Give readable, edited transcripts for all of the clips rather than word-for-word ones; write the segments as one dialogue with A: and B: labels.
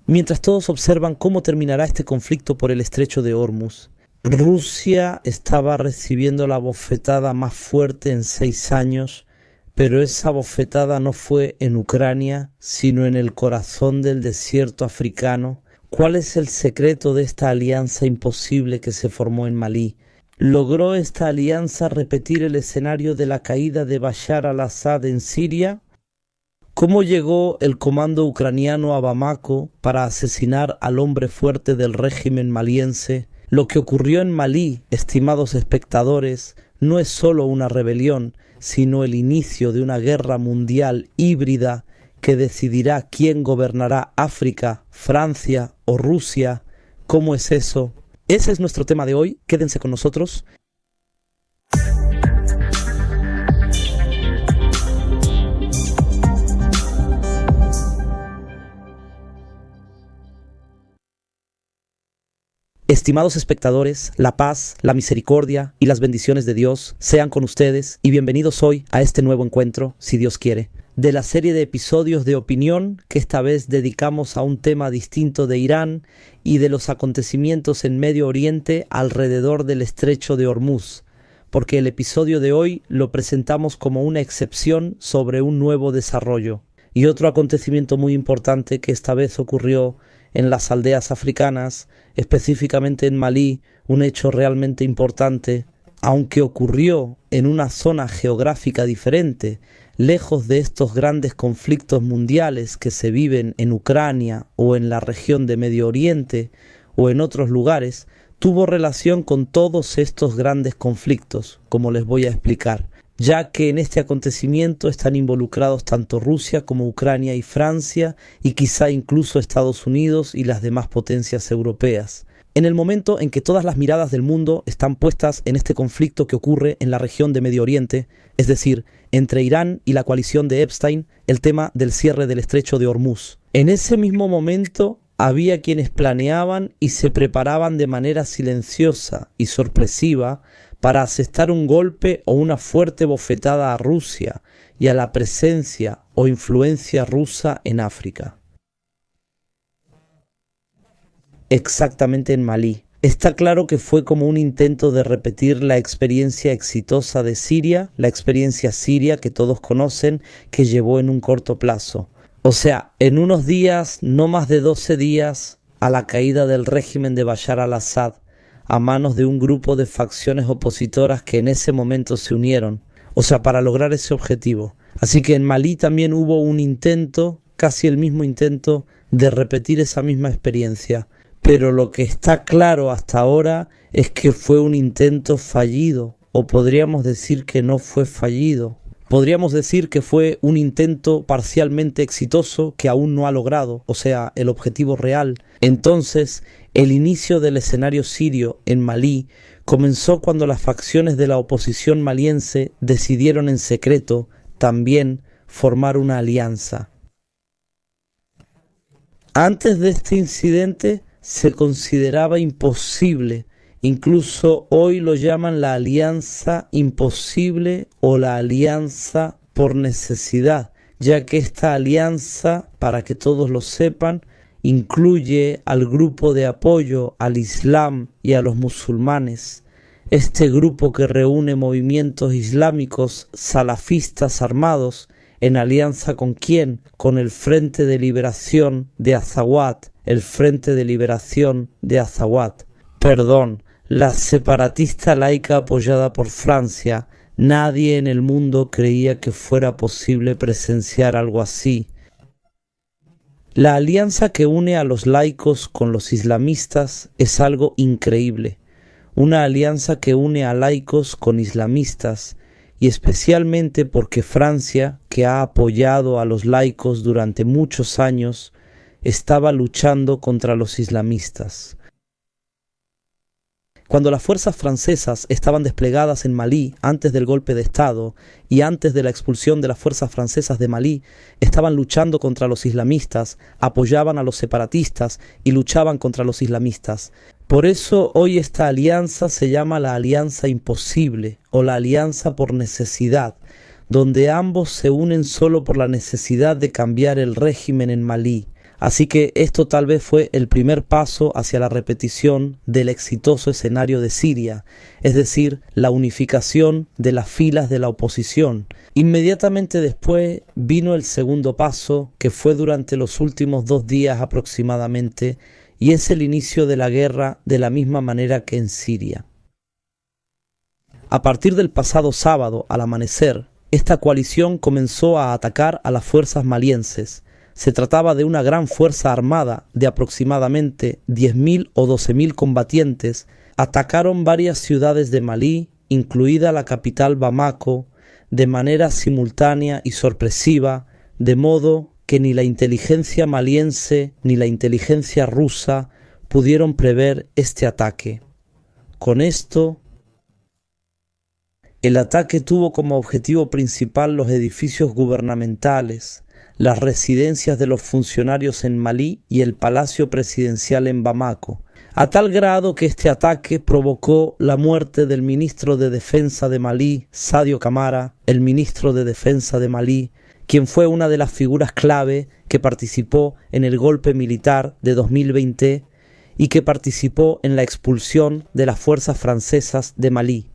A: Mientras todos observan cómo terminará este conflicto por el estrecho de Hormuz, Rusia estaba recibiendo la bofetada más fuerte en 6 años, pero esa bofetada no fue en Ucrania, sino en el corazón del desierto africano. ¿Cuál es el secreto de esta alianza imposible que se formó en Malí? ¿Logró esta alianza repetir el escenario de la caída de Bashar al-Assad en Siria? ¿Cómo llegó el comando ucraniano a Bamako para asesinar al hombre fuerte del régimen maliense? Lo que ocurrió en Malí, estimados espectadores, no es solo una rebelión, sino el inicio de una guerra mundial híbrida que decidirá quién gobernará África, Francia o Rusia. ¿Cómo es eso? Ese es nuestro tema de hoy. Quédense con nosotros. Estimados espectadores, la paz, la misericordia y las bendiciones de Dios sean con ustedes y bienvenidos hoy a este nuevo encuentro, si Dios quiere, de la serie de episodios de opinión que esta vez dedicamos a un tema distinto de Irán y de los acontecimientos en Medio Oriente alrededor del estrecho de Hormuz, porque el episodio de hoy lo presentamos como una excepción sobre un nuevo desarrollo. Y otro acontecimiento muy importante que esta vez ocurrió en las aldeas africanas, específicamente en Malí, un hecho realmente importante, aunque ocurrió en una zona geográfica diferente, lejos de estos grandes conflictos mundiales que se viven en Ucrania o en la región de Medio Oriente o en otros lugares, tuvo relación con todos estos grandes conflictos, como les voy a explicar, ya que en este acontecimiento están involucrados tanto Rusia como Ucrania y Francia, y quizá incluso Estados Unidos y las demás potencias europeas. En el momento en que todas las miradas del mundo están puestas en este conflicto que ocurre en la región de Medio Oriente, es decir, entre Irán y la coalición de Epstein, el tema del cierre del estrecho de Hormuz. En ese mismo momento había quienes planeaban y se preparaban de manera silenciosa y sorpresiva para asestar un golpe o una fuerte bofetada a Rusia y a la presencia o influencia rusa en África. Exactamente en Malí. Está claro que fue como un intento de repetir la experiencia exitosa de Siria, la experiencia siria que todos conocen, que llevó en un corto plazo. O sea, en unos días, no más de 12 días, a la caída del régimen de Bashar al-Assad, a manos de un grupo de facciones opositoras que en ese momento se unieron, o sea, para lograr ese objetivo. Así que en Malí también hubo un intento, casi el mismo intento, de repetir esa misma experiencia. Pero lo que está claro hasta ahora es que fue un intento fallido, o podríamos decir que no fue fallido. Podríamos decir que fue un intento parcialmente exitoso que aún no ha logrado, o sea, el objetivo real. Entonces, el inicio del escenario sirio en Malí comenzó cuando las facciones de la oposición maliense decidieron en secreto también formar una alianza. Antes de este incidente se consideraba imposible, incluso hoy lo llaman la alianza imposible o la alianza por necesidad, ya que esta alianza, para que todos lo sepan, incluye al grupo de apoyo al Islam y a los musulmanes. Este grupo que reúne movimientos islámicos salafistas armados en alianza ¿con quién? Con el Frente de Liberación de Azawad, el Frente de Liberación de Azawad. Perdón, la separatista laica apoyada por Francia. Nadie en el mundo creía que fuera posible presenciar algo así. La alianza que une a los laicos con los islamistas es algo increíble. Una alianza que une a laicos con islamistas, y especialmente porque Francia, que ha apoyado a los laicos durante muchos años, estaba luchando contra los islamistas. Cuando las fuerzas francesas estaban desplegadas en Malí antes del golpe de Estado y antes de la expulsión de las fuerzas francesas de Malí, estaban luchando contra los islamistas, apoyaban a los separatistas y luchaban contra los islamistas. Por eso hoy esta alianza se llama la alianza imposible o la alianza por necesidad, donde ambos se unen solo por la necesidad de cambiar el régimen en Malí. Así que esto tal vez fue el primer paso hacia la repetición del exitoso escenario de Siria, es decir, la unificación de las filas de la oposición. Inmediatamente después vino el segundo paso, que fue durante los últimos 2 días aproximadamente, y es el inicio de la guerra de la misma manera que en Siria. A partir del pasado sábado, al amanecer, esta coalición comenzó a atacar a las fuerzas malienses. Se trataba de una gran fuerza armada de aproximadamente 10.000 o 12.000 combatientes. Atacaron varias ciudades de Malí, incluida la capital Bamako, de manera simultánea y sorpresiva, de modo que ni la inteligencia maliense ni la inteligencia rusa pudieron prever este ataque. Con esto, el ataque tuvo como objetivo principal los edificios gubernamentales, las residencias de los funcionarios en Malí y el palacio presidencial en Bamako, a tal grado que este ataque provocó la muerte del ministro de Defensa de Malí, Sadio Camara, el ministro de Defensa de Malí, quien fue una de las figuras clave que participó en el golpe militar de 2020 y que participó en la expulsión de las fuerzas francesas de Malí.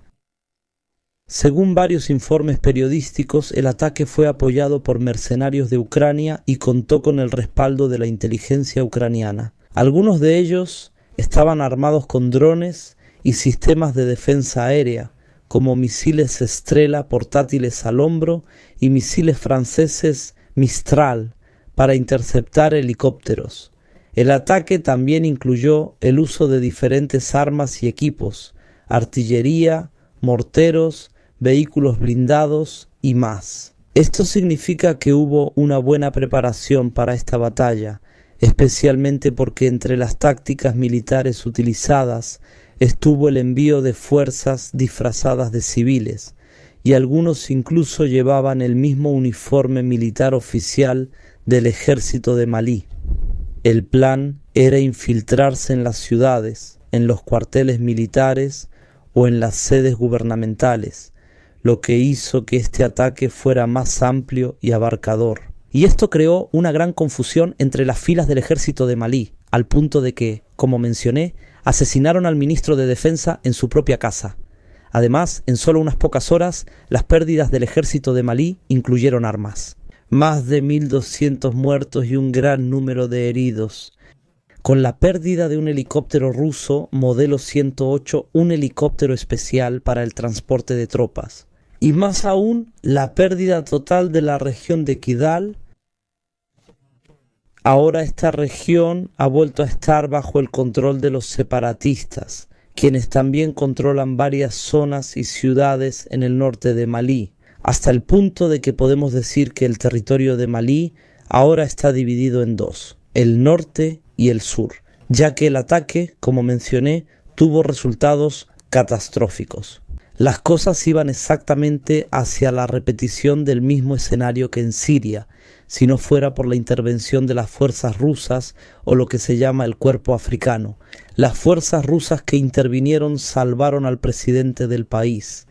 A: Según varios informes periodísticos, el ataque fue apoyado por mercenarios de Ucrania y contó con el respaldo de la inteligencia ucraniana. Algunos de ellos estaban armados con drones y sistemas de defensa aérea, como misiles Estrela portátiles al hombro y misiles franceses Mistral para interceptar helicópteros. El ataque también incluyó el uso de diferentes armas y equipos, artillería, morteros, vehículos blindados y más. Esto significa que hubo una buena preparación para esta batalla, especialmente porque entre las tácticas militares utilizadas estuvo el envío de fuerzas disfrazadas de civiles, y algunos incluso llevaban el mismo uniforme militar oficial del ejército de Malí. El plan era infiltrarse en las ciudades, en los cuarteles militares o en las sedes gubernamentales, lo que hizo que este ataque fuera más amplio y abarcador. Y esto creó una gran confusión entre las filas del ejército de Malí, al punto de que, como mencioné, asesinaron al ministro de Defensa en su propia casa. Además, en solo unas pocas horas, las pérdidas del ejército de Malí incluyeron armas. Más de 1.200 muertos y un gran número de heridos. Con la pérdida de un helicóptero ruso modelo 108, un helicóptero especial para el transporte de tropas. Y más aún, la pérdida total de la región de Kidal. Ahora esta región ha vuelto a estar bajo el control de los separatistas, quienes también controlan varias zonas y ciudades en el norte de Malí, hasta el punto de que podemos decir que el territorio de Malí ahora está dividido en dos, el norte y el sur, ya que el ataque, como mencioné, tuvo resultados catastróficos. Las cosas iban exactamente hacia la repetición del mismo escenario que en Siria, si no fuera por la intervención de las fuerzas rusas o lo que se llama el cuerpo africano. Las fuerzas rusas que intervinieron salvaron al presidente del país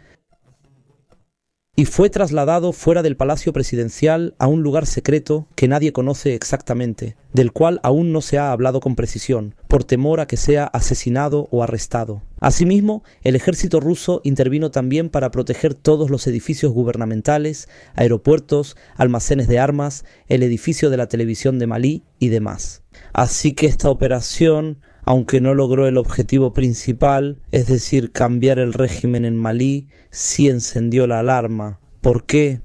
A: y fue trasladado fuera del palacio presidencial a un lugar secreto que nadie conoce exactamente, del cual aún no se ha hablado con precisión, por temor a que sea asesinado o arrestado. Asimismo, el ejército ruso intervino también para proteger todos los edificios gubernamentales, aeropuertos, almacenes de armas, el edificio de la televisión de Malí y demás. Así que esta operación, aunque no logró el objetivo principal, es decir, cambiar el régimen en Malí, sí encendió la alarma. ¿Por qué?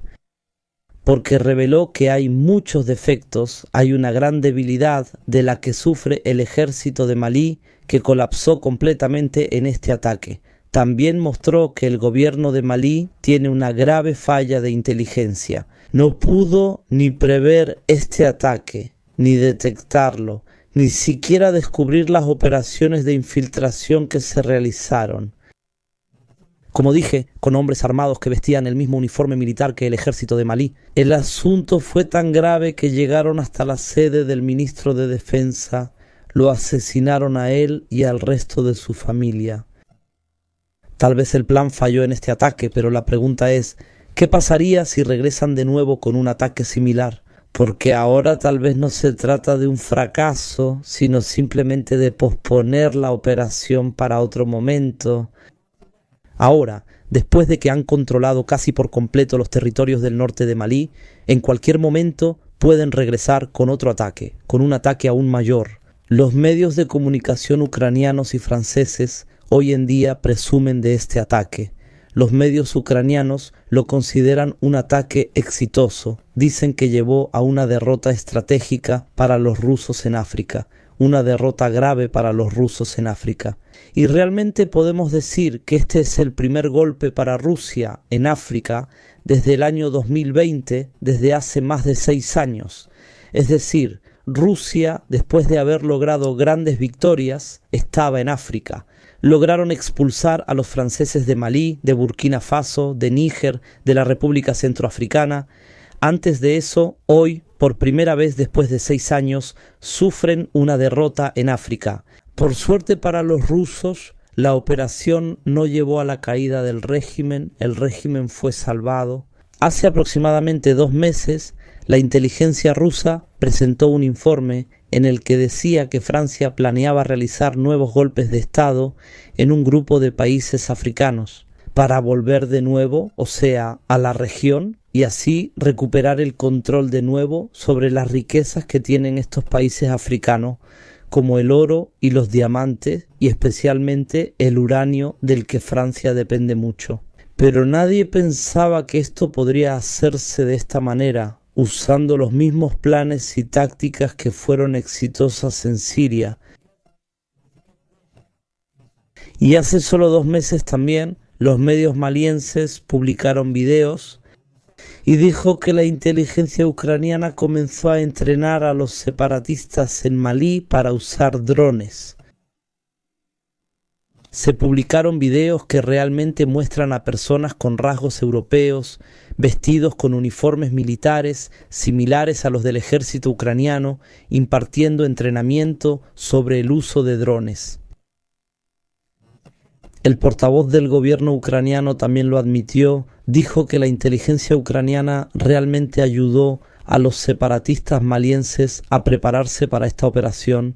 A: Porque reveló que hay muchos defectos, hay una gran debilidad de la que sufre el ejército de Malí, que colapsó completamente en este ataque. También mostró que el gobierno de Malí tiene una grave falla de inteligencia. No pudo ni prever este ataque, ni detectarlo, ni siquiera descubrir las operaciones de infiltración que se realizaron. Como dije, con hombres armados que vestían el mismo uniforme militar que el ejército de Malí. El asunto fue tan grave que llegaron hasta la sede del ministro de Defensa, lo asesinaron a él y al resto de su familia. Tal vez el plan falló en este ataque, pero la pregunta es, ¿qué pasaría si regresan de nuevo con un ataque similar? porque ahora tal vez no se trata de un fracaso, sino simplemente de posponer la operación para otro momento. Ahora, después de que han controlado casi por completo los territorios del norte de Malí, en cualquier momento pueden regresar con otro ataque, con un ataque aún mayor. Los medios de comunicación ucranianos y franceses hoy en día presumen de este ataque. Los medios ucranianos lo consideran un ataque exitoso. Dicen que llevó a una derrota estratégica para los rusos en África, una derrota grave para los rusos en África. Y realmente podemos decir que este es el primer golpe para Rusia en África desde el año 2020, desde hace más de 6 años. Es decir, Rusia, después de haber logrado grandes victorias, estaba en África. Lograron expulsar a los franceses de Malí, de Burkina Faso, de Níger, de la República Centroafricana. Antes de eso, hoy, por primera vez después de 6 años, sufren una derrota en África. Por suerte para los rusos, la operación no llevó a la caída del régimen, el régimen fue salvado. Hace aproximadamente 2 meses, la inteligencia rusa presentó un informe en el que decía que Francia planeaba realizar nuevos golpes de Estado en un grupo de países africanos para volver de nuevo, o sea, a la región, y así recuperar el control de nuevo sobre las riquezas que tienen estos países africanos, como el oro y los diamantes, y especialmente el uranio del que Francia depende mucho. Pero nadie pensaba que esto podría hacerse de esta manera, usando los mismos planes y tácticas que fueron exitosas en Siria. Y hace solo 2 meses también los medios malienses publicaron videos y dijo que la inteligencia ucraniana comenzó a entrenar a los separatistas en Malí para usar drones. Se publicaron videos que realmente muestran a personas con rasgos europeos, vestidos con uniformes militares similares a los del ejército ucraniano, impartiendo entrenamiento sobre el uso de drones. El portavoz del gobierno ucraniano también lo admitió, dijo que la inteligencia ucraniana realmente ayudó a los separatistas malienses a prepararse para esta operación.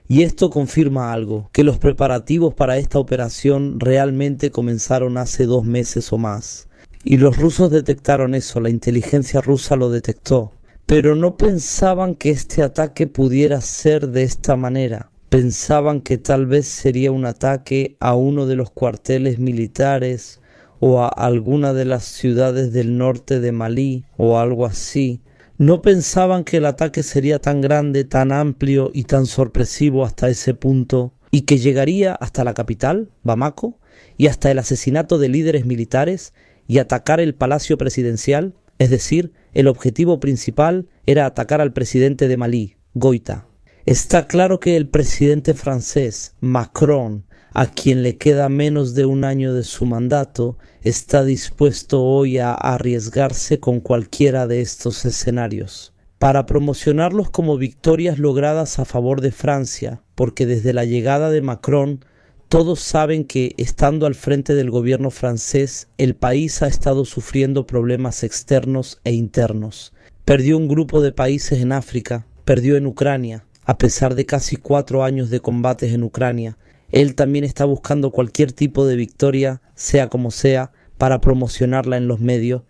A: Y esto confirma algo, que los preparativos para esta operación realmente comenzaron hace 2 meses o más. Y los rusos detectaron eso, la inteligencia rusa lo detectó. Pero no pensaban que este ataque pudiera ser de esta manera. Pensaban que tal vez sería un ataque a uno de los cuarteles militares o a alguna de las ciudades del norte de Malí o algo así. No pensaban que el ataque sería tan grande, tan amplio y tan sorpresivo hasta ese punto, y que llegaría hasta la capital, Bamako, y hasta el asesinato de líderes militares y atacar el palacio presidencial. Es decir, el objetivo principal era atacar al presidente de Malí, Goita. Está claro que el presidente francés, Macron, a quien le queda menos de 1 año de su mandato, está dispuesto hoy a arriesgarse con cualquiera de estos escenarios, para promocionarlos como victorias logradas a favor de Francia, porque desde la llegada de Macron, todos saben que, estando al frente del gobierno francés, el país ha estado sufriendo problemas externos e internos. Perdió un grupo de países en África, perdió en Ucrania, a pesar de casi 4 años de combates en Ucrania. Él también está buscando cualquier tipo de victoria, sea como sea, para promocionarla en los medios.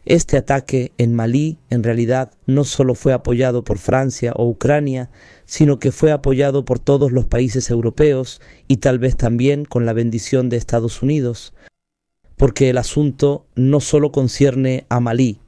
A: Este ataque en Malí, en realidad, no solo fue apoyado por Francia o Ucrania, sino que fue apoyado por todos los países europeos y tal vez también con la bendición de Estados Unidos. Porque el asunto no solo concierne a Malí,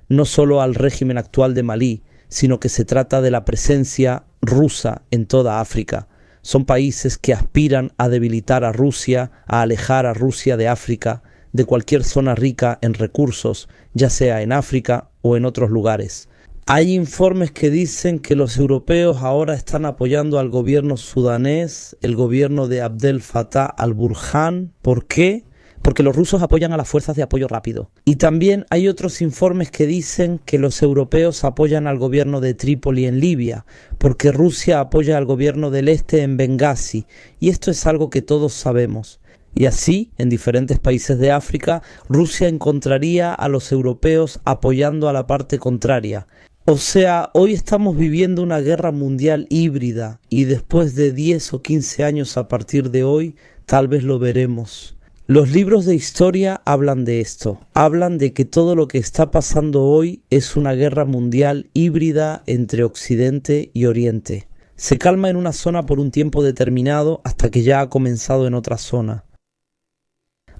A: no solo al régimen actual de Malí, sino que se trata de la presencia rusa en toda África. Son países que aspiran a debilitar a Rusia, a alejar a Rusia de África, de cualquier zona rica en recursos, ya sea en África o en otros lugares. Hay informes que dicen que los europeos ahora están apoyando al gobierno sudanés, el gobierno de Abdel Fattah al-Burhan. ¿Por qué? Porque los rusos apoyan a las fuerzas de apoyo rápido. Y también hay otros informes que dicen que los europeos apoyan al gobierno de Trípoli en Libia, porque Rusia apoya al gobierno del este en Bengasi, y esto es algo que todos sabemos. Y así, en diferentes países de África, Rusia encontraría a los europeos apoyando a la parte contraria. O sea, hoy estamos viviendo una guerra mundial híbrida y después de 10 o 15 años a partir de hoy, tal vez lo veremos. Los libros de historia hablan de esto, hablan de que todo lo que está pasando hoy es una guerra mundial híbrida entre Occidente y Oriente. Se calma en una zona por un tiempo determinado hasta que ya ha comenzado en otra zona.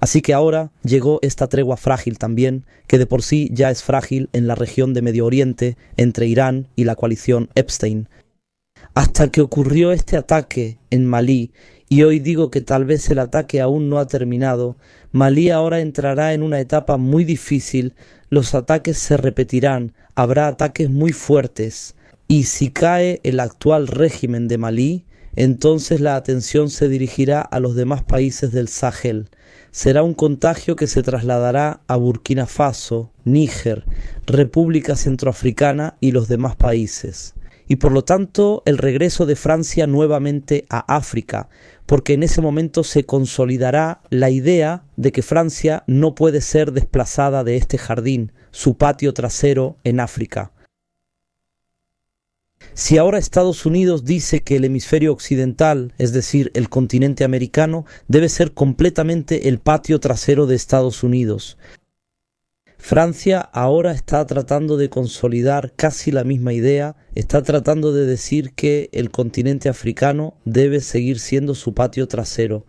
A: Así que ahora llegó esta tregua frágil también, que de por sí ya es frágil en la región de Medio Oriente, entre Irán y la coalición Epstein. Hasta que ocurrió este ataque en Malí, y hoy digo que tal vez el ataque aún no ha terminado, Malí ahora entrará en una etapa muy difícil, los ataques se repetirán, habrá ataques muy fuertes, y si cae el actual régimen de Malí, entonces la atención se dirigirá a los demás países del Sahel. Será un contagio que se trasladará a Burkina Faso, Níger, República Centroafricana y los demás países. Y por lo tanto el regreso de Francia nuevamente a África, porque en ese momento se consolidará la idea de que Francia no puede ser desplazada de este jardín, su patio trasero en África. Si ahora Estados Unidos dice que el hemisferio occidental, es decir, el continente americano, debe ser completamente el patio trasero de Estados Unidos, Francia ahora está tratando de consolidar casi la misma idea, está tratando de decir que el continente africano debe seguir siendo su patio trasero.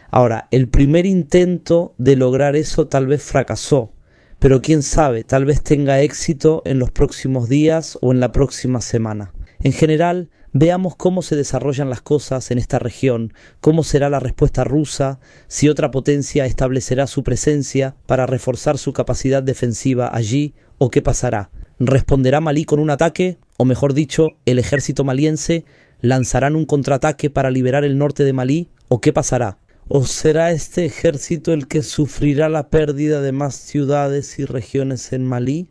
A: Ahora, el primer intento de lograr eso tal vez fracasó, pero quién sabe, tal vez tenga éxito en los próximos días o en la próxima semana. En general, veamos cómo se desarrollan las cosas en esta región, cómo será la respuesta rusa, si otra potencia establecerá su presencia para reforzar su capacidad defensiva allí, o qué pasará. ¿Responderá Malí con un ataque? O mejor dicho, el ejército maliense lanzarán un contraataque para liberar el norte de Malí, o qué pasará. ¿O será este ejército el que sufrirá la pérdida de más ciudades y regiones en Malí?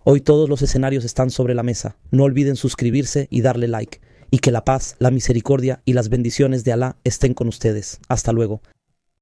A: Hoy todos los escenarios están sobre la mesa. No olviden suscribirse y darle like. Y que la paz, la misericordia y las bendiciones de Alá estén con ustedes. Hasta luego.